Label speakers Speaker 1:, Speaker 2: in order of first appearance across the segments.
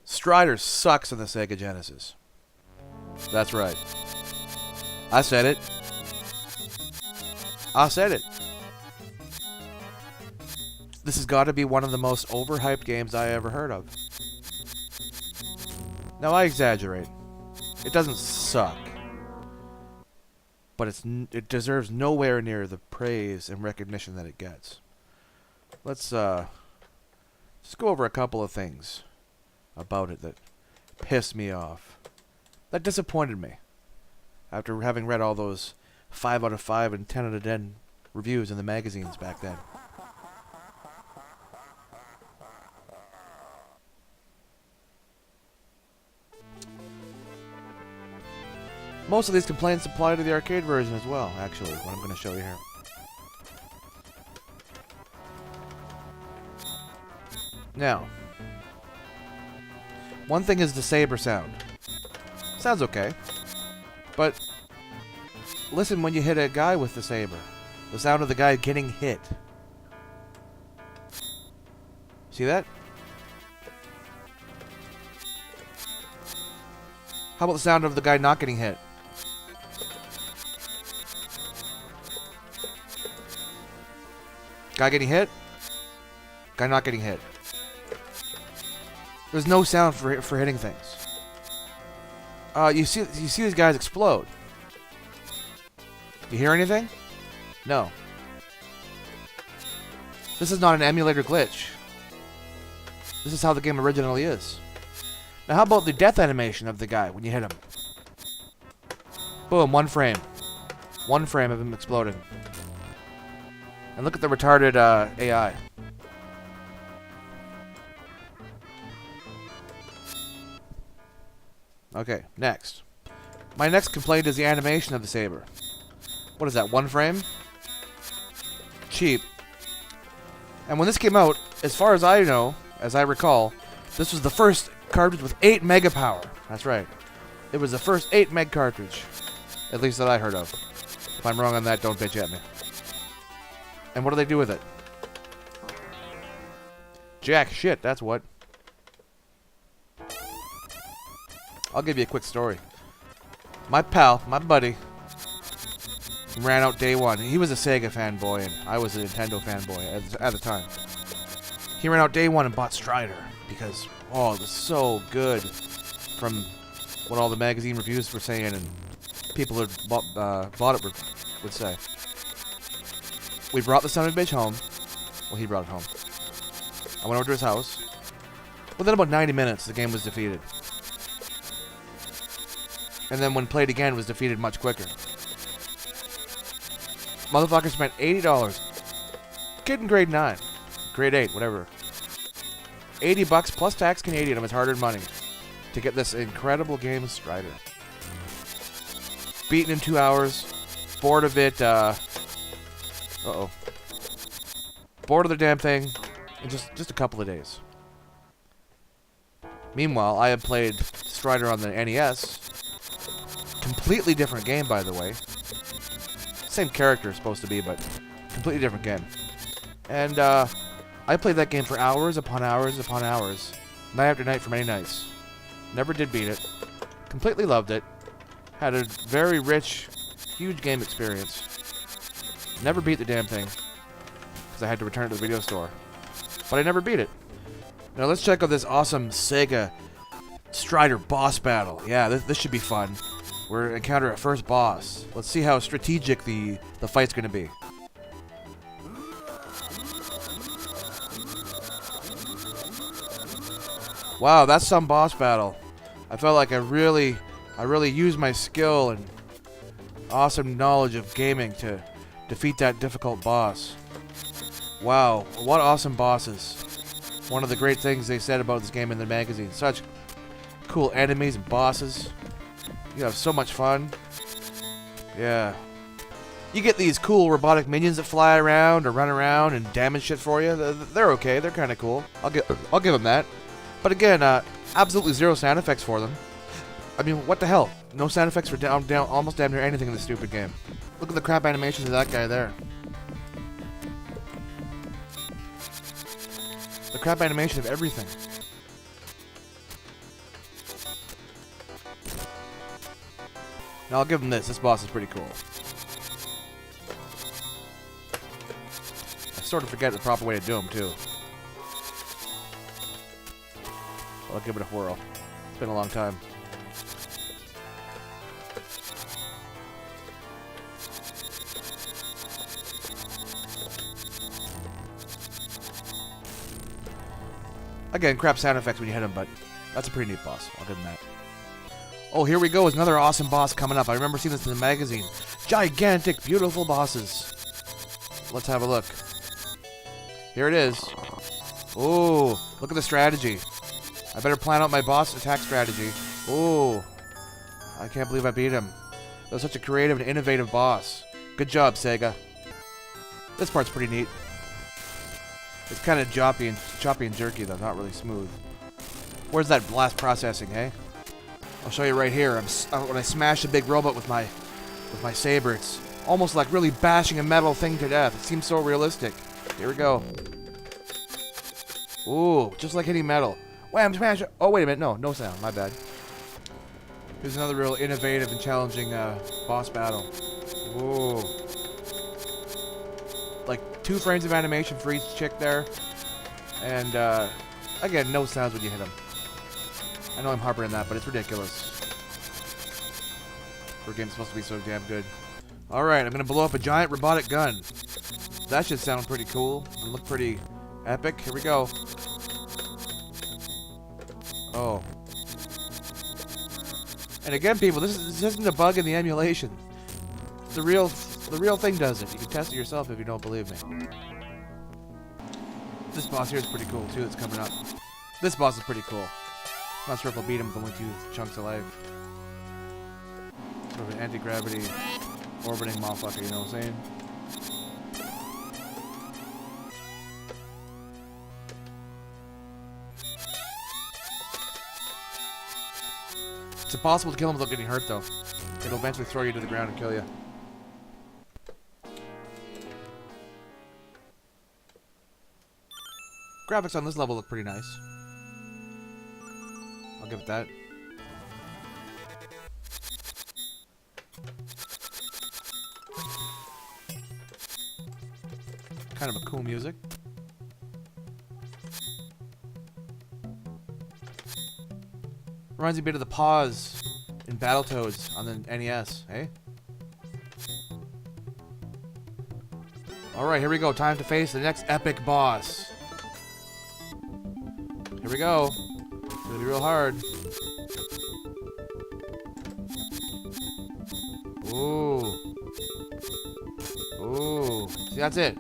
Speaker 1: Strider sucks on the Sega Genesis. That's right. I said it. I said it. This has got to be one of the most overhyped games I ever heard of. Now, I exaggerate. It doesn't suck. But it deserves nowhere near the praise and recognition that it gets. Let's just go over a couple of things about it that pissed me off. That disappointed me. After having read all those 5 out of 5 and 10 out of 10 reviews in the magazines back then. Most of these complaints apply to the arcade version as well, actually, what I'm going to show you here. Now, one thing is the saber sound. Sounds okay, but listen when you hit a guy with the saber. The sound of the guy getting hit. See that? How about the sound of the guy not getting hit? Guy getting hit? Guy not getting hit. There's no sound for hitting things. You see these guys explode. You hear anything? No. This is not an emulator glitch. This is how the game originally is. Now how about the death animation of the guy when you hit him? Boom, 1 frame. 1 frame of him exploding. And look at the retarded AI. Okay, next. My next complaint is the animation of the saber. What is that, 1 frame? Cheap. And when this came out, as far as I know, as I recall, this was the first cartridge with 8 mega power. That's right. It was the first 8 meg cartridge. At least that I heard of. If I'm wrong on that, don't bitch at me. And what do they do with it? Jack shit, that's what. I'll give you a quick story. My pal, my buddy, ran out day one. He was a Sega fanboy, and I was a Nintendo fanboy at the time. He ran out day one and bought Strider because, oh, it was so good from what all the magazine reviews were saying and people who bought it would say. We brought the son of a bitch home. Well, he brought it home. I went over to his house. Within about 90 minutes, the game was defeated. And then when played again, it was defeated much quicker. Motherfucker spent $80. Kid in grade 9. Grade 8, whatever. $80 plus tax Canadian of his hard-earned money to get this incredible game of Strider. Beaten in 2 hours. Bored of it, uh-oh. Bored of the damn thing in just a couple of days. Meanwhile, I had played Strider on the NES. Completely different game, by the way. Same character, supposed to be, but completely different game. And, I played that game for hours upon hours upon hours. Night after night for many nights. Never did beat it. Completely loved it. Had a very rich, huge game experience. Never beat the damn thing. Because I had to return it to the video store. But I never beat it. Now let's check out this awesome Sega Strider boss battle. Yeah, this should be fun. We're encounter a first boss. Let's see how strategic the fight's gonna be. Wow, that's some boss battle. I felt like I really used my skill and awesome knowledge of gaming to defeat that difficult boss. Wow, what awesome bosses. One of the great things they said about this game in the magazine. Such cool enemies and bosses. You have so much fun. Yeah. You get these cool robotic minions that fly around or run around and damage shit for you. They're okay. They're kind of cool. I'll give them that. But again, absolutely zero sound effects for them. I mean, what the hell? No sound effects for down, almost damn near anything in this stupid game. Look at the crap animations of that guy there. The crap animation of everything. Now I'll give him this. This boss is pretty cool. I sort of forget the proper way to do him, too. I'll give it a whirl. It's been a long time. Again, crap sound effects when you hit him, but that's a pretty neat boss. I'll give him that. Oh, here we go. Is another awesome boss coming up. I remember seeing this in the magazine. Gigantic, beautiful bosses. Let's have a look. Here it is. Ooh, look at the strategy. I better plan out my boss attack strategy. Ooh, I can't believe I beat him. That was such a creative and innovative boss. Good job, Sega. This part's pretty neat. It's kind of choppy and jerky, though, not really smooth. Where's that blast processing, hey? I'll show you right here. When I smash a big robot with my saber, it's almost like really bashing a metal thing to death. It seems so realistic. Here we go. Ooh, just like hitting metal. Wham, smash it. Oh, wait a minute. No sound. My bad. Here's another real innovative and challenging boss battle. Ooh. Like 2 frames of animation for each chick there. And, again, no sounds when you hit them. I know I'm harping on that, but it's ridiculous. For a game supposed to be so damn good. Alright, I'm going to blow up a giant robotic gun. That should sound pretty cool and look pretty epic. Here we go. Oh. And again, people, this isn't a bug in the emulation. The real thing does it. You can test it yourself if you don't believe me. This boss here is pretty cool too. It's coming up. This boss is pretty cool. Not sure if I'll beat him with only 2 chunks of life. Sort of an anti-gravity orbiting motherfucker, you know what I'm saying? It's impossible to kill him without getting hurt, though. It'll eventually throw you to the ground and kill you. Graphics on this level look pretty nice. I'll give it that. Kind of a cool music. Reminds me a bit of the pause in Battletoads on the NES, eh? Alright, here we go. Time to face the next epic boss. Here we go. It's gonna be real hard. Ooh. Ooh. See, that's it.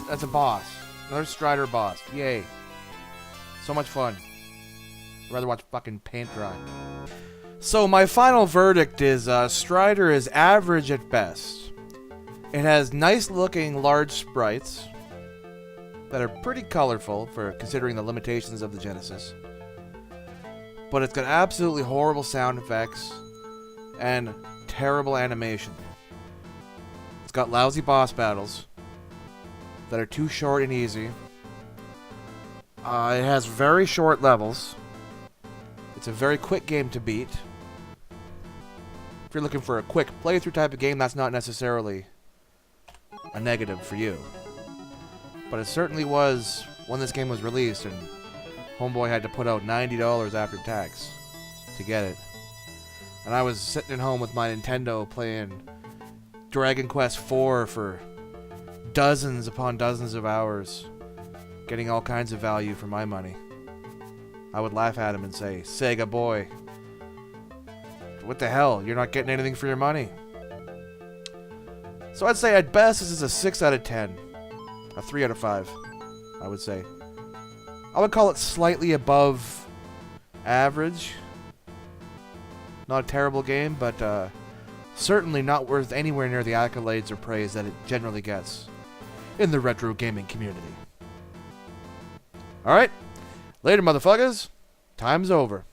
Speaker 1: That's a boss. Another Strider boss. Yay. So much fun. I'd rather watch fucking paint dry. So my final verdict is Strider is average at best. It has nice looking large sprites that are pretty colorful for considering the limitations of the Genesis. But it's got absolutely horrible sound effects and terrible animation. It's got lousy boss battles that are too short and easy. It has very short levels. It's a very quick game to beat. If you're looking for a quick playthrough type of game, that's not necessarily a negative for you. But it certainly was when this game was released, and Homeboy had to put out $90 after tax to get it. And I was sitting at home with my Nintendo playing Dragon Quest IV for dozens upon dozens of hours, getting all kinds of value for my money. I would laugh at him and say, Sega boy, what the hell? You're not getting anything for your money. So I'd say at best this is a 6 out of 10. A 3 out of 5, I would say. I would call it slightly above average. Not a terrible game, but certainly not worth anywhere near the accolades or praise that it generally gets in the retro gaming community. Alright, later motherfuckers, time's over.